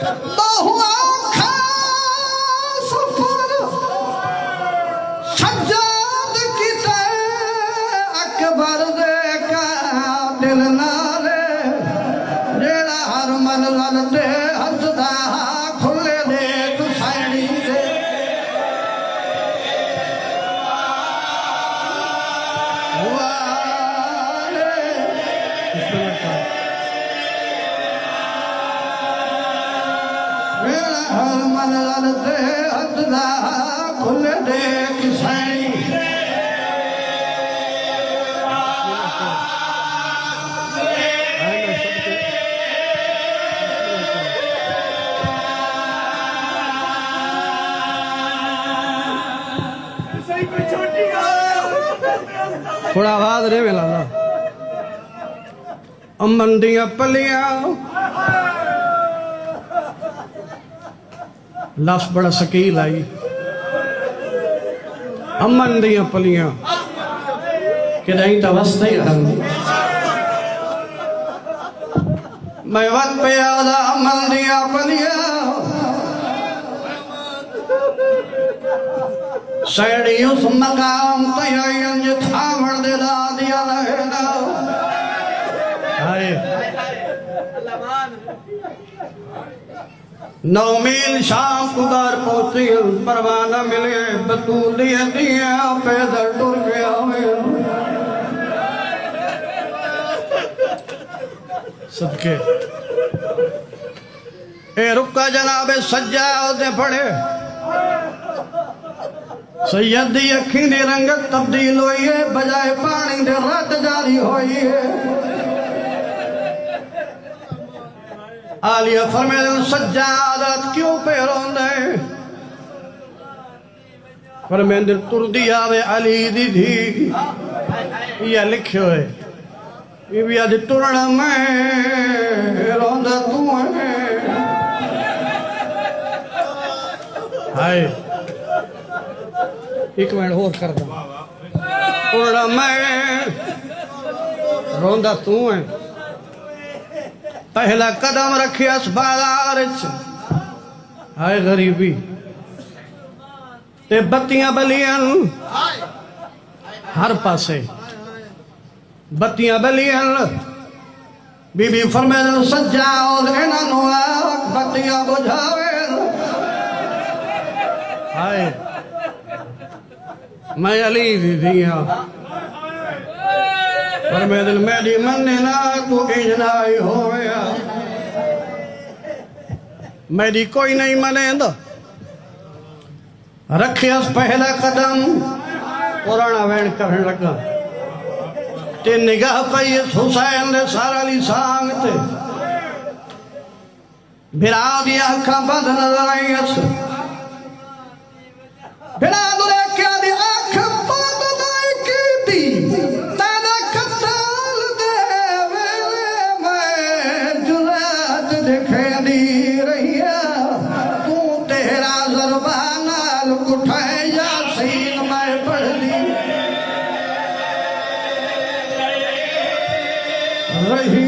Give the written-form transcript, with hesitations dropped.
बहुआ खास पर सज्जाद की अकबर दे का दिल नारे जेड़ा हर मन ललते हसदा खुले दे तू सैनी दे हर मन ललते हसदा खुले दे तू सैनी थोड़ा आवाज रे वेला ला अमन दियां पलियां लफ्ज बड़ा शकील आई अमन दियां पलियां कि नहीं तो वस्ते ही रहंदी मैं वत पे आदा अमन दियां पलियां सैड़ी उस मकाम तयन जे थावड़ दे ला दिया लहरा हाय नौ मील शाम को घर पहुंची परवाना मिले बतूल दिया पैदल टुर गया सबके ए रुका जनाबे सज्जा दे पड़े सैयद दी अखी दी रंगत तब्दील हुई है बजाय पानी दे रत जारी हुई है आलिया फरमाया सज्जाद क्यों पे रोंदे फरमाया तुरदी आवे अली दी धी ये लिखियो है ये भी आज तुरण में रोंदा तू है हाय एक मिनट होर कर दो मैं रोंदा तू है पहला कदम रखे अस बाजार हाय गरीबी ते बत्तियां बलियन हर पासे बत्तियां बलियन बीबी फरमाया सज्जा और इन्हां बत्तियां बुझावे हाय मैं अली दिया पर मैं दिल मेरी मन ना तू इंजना ही हो गया मेरी कोई नहीं मने दो रखिया पहला कदम पुराना वैन करने लगा ते निगाह पई हुसैन दे सारा ली सांग ते बिरा दी अखां बंद नजर आई अस बिरा दुरे क्या दी अख बंद नहीं कीती तेरे कत्ल दे वेले मैं जुरात दिखेंदी रही तू तेरा ज़रबानाल कुठाए यासीन मैं पढ़दी रही